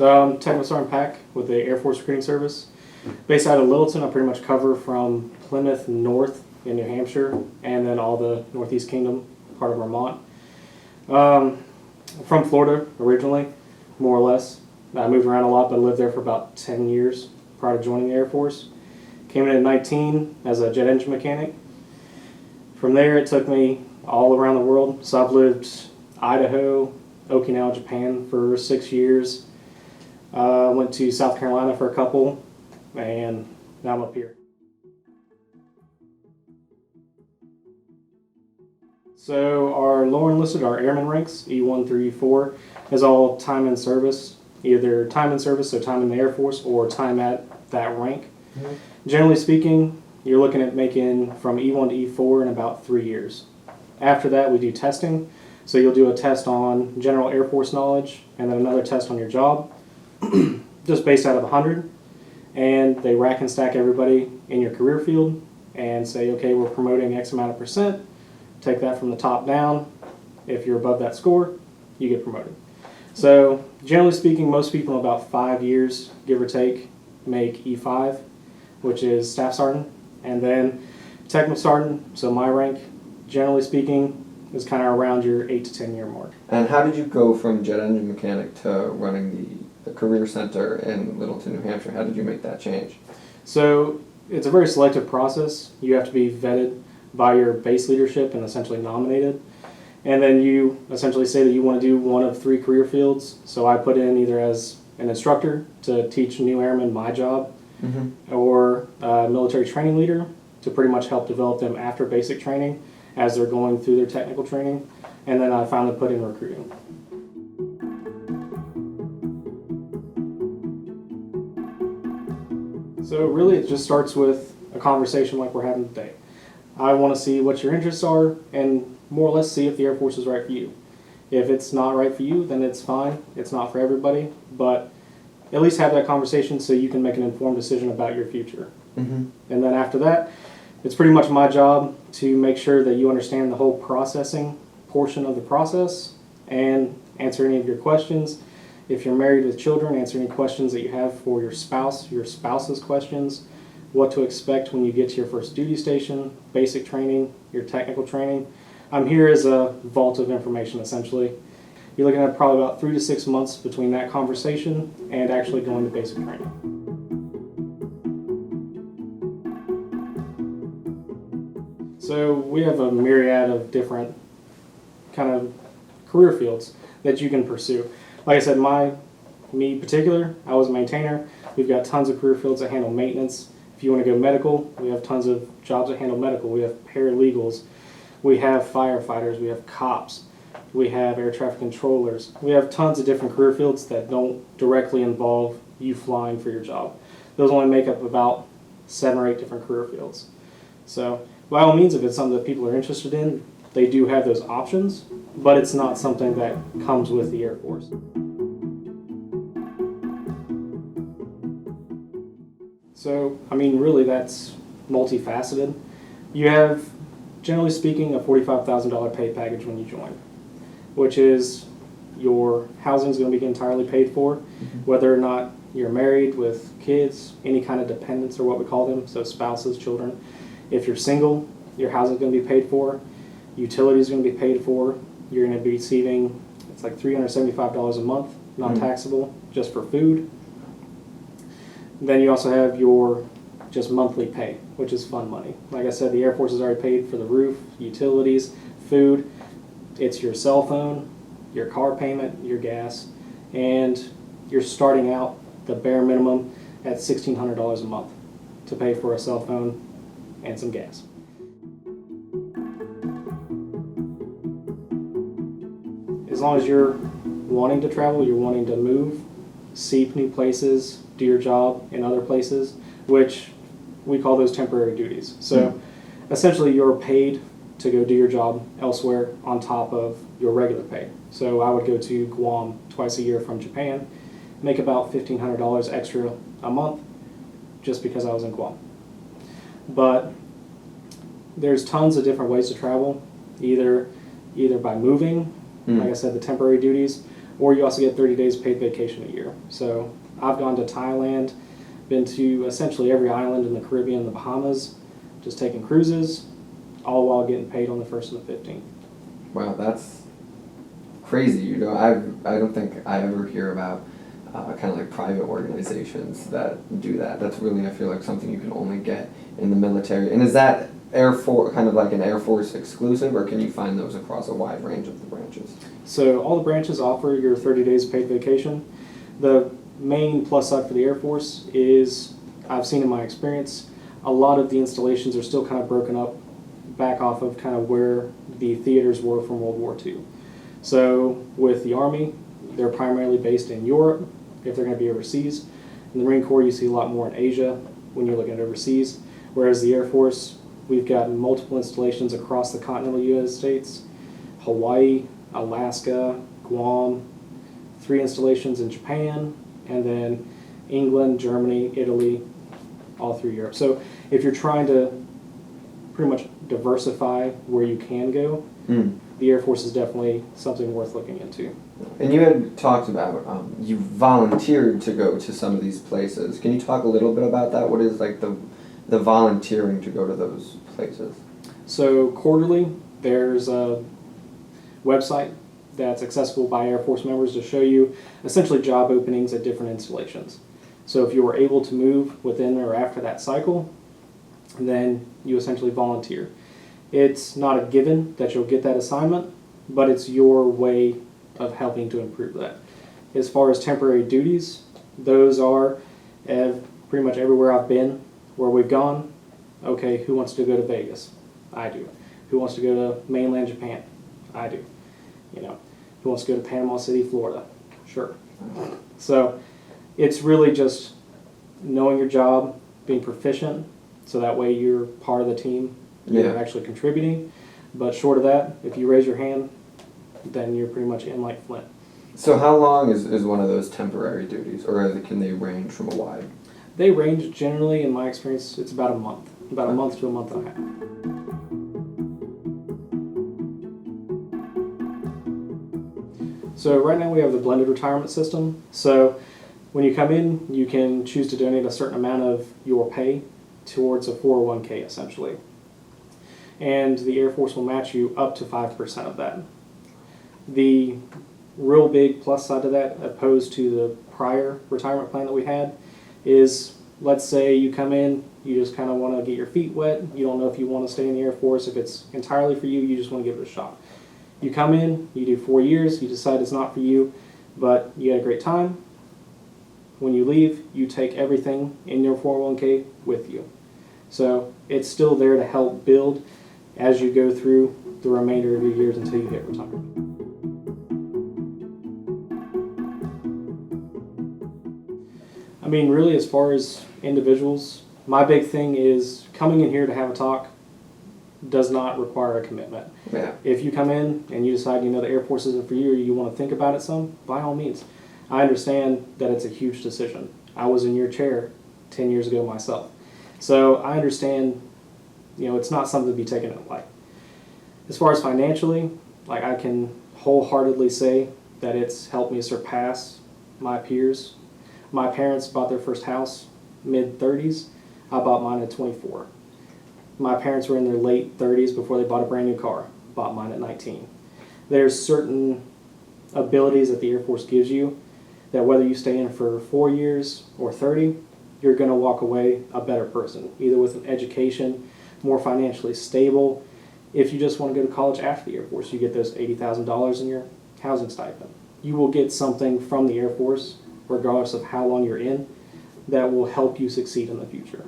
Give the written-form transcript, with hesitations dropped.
So I'm Technical Sergeant Pack with the Air Force Recruiting Service. Based out of Littleton, I pretty much cover from Plymouth north in New Hampshire and then all the Northeast Kingdom, part of Vermont. From Florida originally, more or less. I moved around a lot, but lived there for about 10 years prior to joining the Air Force. Came in at 19 as a jet engine mechanic. From there, it took me all around the world. So I've lived Idaho, Okinawa, Japan for 6 years. Went to South Carolina for a couple, and now I'm up here. So our lower enlisted, our airman ranks, E1 through E4, is all time in service. Either time in service, so time in the Air Force, or time at that rank. Mm-hmm. Generally speaking, you're looking at making from E1 to E4 in about 3 years. After that, we do testing. So you'll do a test on general Air Force knowledge, and then another test on your job, just based out of 100. And they rack and stack everybody in your career field and say, okay, we're promoting X amount of percent. Take that from the top down. If you're above that score, you get promoted. So generally speaking, most people in about 5 years, give or take, make E5, which is Staff Sergeant, and then Technical Sergeant, so my rank, generally speaking, is kind of around your 8 to 10 year mark. And how did you go from jet engine mechanic to running the career center in Littleton, New Hampshire? How did you make that change? So it's a very selective process. You have to be vetted by your base leadership and essentially nominated. And then you essentially say that you want to do one of 3 career fields. So I put in either as an instructor to teach new airmen my job, or a military training leader to pretty much help develop them after basic training as they're going through their technical training. And then I finally put in recruiting. So really it just starts with a conversation like we're having today. I want to see what your interests are and more or less see if the Air Force is right for you. If it's not right for you, then it's fine. It's not for everybody, but at least have that conversation so you can make an informed decision about your future. And then after that, it's pretty much my job to make sure that you understand the whole processing portion of the process and answer any of your questions. If you're married with children, answer any questions that you have for your spouse's questions, what to expect when you get to your first duty station, basic training, your technical training. I'm here as a vault of information, essentially. You're looking at probably about 3 to 6 months between that conversation and actually going to basic training. So we have a myriad of different kind of career fields that you can pursue. Like I said, me in particular, I was a maintainer. We've got tons of career fields that handle maintenance. If you want to go medical, we have tons of jobs that handle medical. We have paralegals. We have firefighters. We have cops. We have air traffic controllers. We have tons of different career fields that don't directly involve you flying for your job. Those only make up about 7 or 8 different career fields. So by all means, if it's something that people are interested in, they do have those options, but it's not something that comes with the Air Force. So, I mean, really that's multifaceted. You have, generally speaking, a $45,000 pay package when you join, which is your housing is going to be entirely paid for, whether or not you're married with kids, any kind of dependents or what we call them, so spouses, children. If you're single, your housing is going to be paid for, utilities are going to be paid for, you're going to be receiving, it's like $375 a month, non-taxable, just for food. Then you also have your just monthly pay, which is fun money. Like I said, the Air Force has already paid for the roof, utilities, food. It's your cell phone, your car payment, your gas, and you're starting out the bare minimum at $1,600 a month to pay for a cell phone and some gas. As long as you're wanting to travel, you're wanting to move, see new places, do your job in other places, which we call those temporary duties. So essentially you're paid to go do your job elsewhere on top of your regular pay. So I would go to Guam twice a year from Japan, make about $1,500 extra a month just because I was in Guam. But there's tons of different ways to travel, either by moving, like I said, the temporary duties, or you also get 30 days paid vacation a year. So I've gone to Thailand, been to essentially every island in the Caribbean and the Bahamas, just taking cruises, all while getting paid on the 1st and the 15th. Wow, that's crazy. You know, I don't think I ever hear about kind of like private organizations that do that. That's really, I feel like, something you can only get in the military. And is that Air Force, kind of like an Air Force exclusive, or can you find those across a wide range of the branches? So all the branches offer your 30 days paid vacation. The main plus side for the Air Force is, I've seen in my experience, a lot of the installations are still kind of broken up back off of kind of where the theaters were from World War II. So with the Army, they're primarily based in Europe if they're going to be overseas. In the Marine Corps, you see a lot more in Asia when you're looking at overseas. Whereas the Air Force, we've got multiple installations across the continental United States, Hawaii, Alaska, Guam, 3 installations in Japan, and then England, Germany, Italy, all through Europe. So if you're trying to pretty much diversify where you can go, the Air Force is definitely something worth looking into. And you had talked about you volunteered to go to some of these places. Can you talk a little bit about that? What is like the volunteering to go to those places? So quarterly, there's a website that's accessible by Air Force members to show you essentially job openings at different installations. So if you were able to move within or after that cycle, then you essentially volunteer. It's not a given that you'll get that assignment, but it's your way of helping to improve that. As far as temporary duties, those are pretty much everywhere I've been where we've gone. Okay, who wants to go to Vegas? I do. Who wants to go to mainland Japan? I do. You know, who wants to go to Panama City, Florida? Sure. So it's really just knowing your job, being proficient, so that way you're part of the team. You're actually contributing. But short of that, if you raise your hand, then you're pretty much in like Flint. So how long is one of those temporary duties, or can they range from a wide? They range generally, in my experience, it's about a month to a month and a half. So right now we have the blended retirement system. So when you come in, you can choose to donate a certain amount of your pay towards a 401k essentially. And the Air Force will match you up to 5% of that. The real big plus side to that, opposed to the prior retirement plan that we had, is let's say you come in, you just kind of want to get your feet wet, you don't know if you want to stay in the Air Force, if it's entirely for you, you just want to give it a shot. You come in, you do 4 years, you decide it's not for you, but you had a great time. When you leave, you take everything in your 401k with you. So it's still there to help build as you go through the remainder of your years until you hit retirement. I mean, really, as far as individuals, my big thing is coming in here to have a talk does not require a commitment. Yeah. If you come in and you decide, you know, the Air Force isn't for you, or you want to think about it some, by all means. I understand that it's a huge decision. I was in your chair 10 years ago myself. So I understand, you know, it's not something to be taken in light. As far as financially, like I can wholeheartedly say that it's helped me surpass my peers. My parents bought their first house mid-30s. I bought mine at 24. My parents were in their late 30s before they bought a brand new car. Bought mine at 19. There's certain abilities that the Air Force gives you that whether you stay in for 4 years or 30, you're going to walk away a better person, either with an education, more financially stable. If you just want to go to college after the Air Force, you get those $80,000 in your housing stipend. You will get something from the Air Force, regardless of how long you're in, that will help you succeed in the future.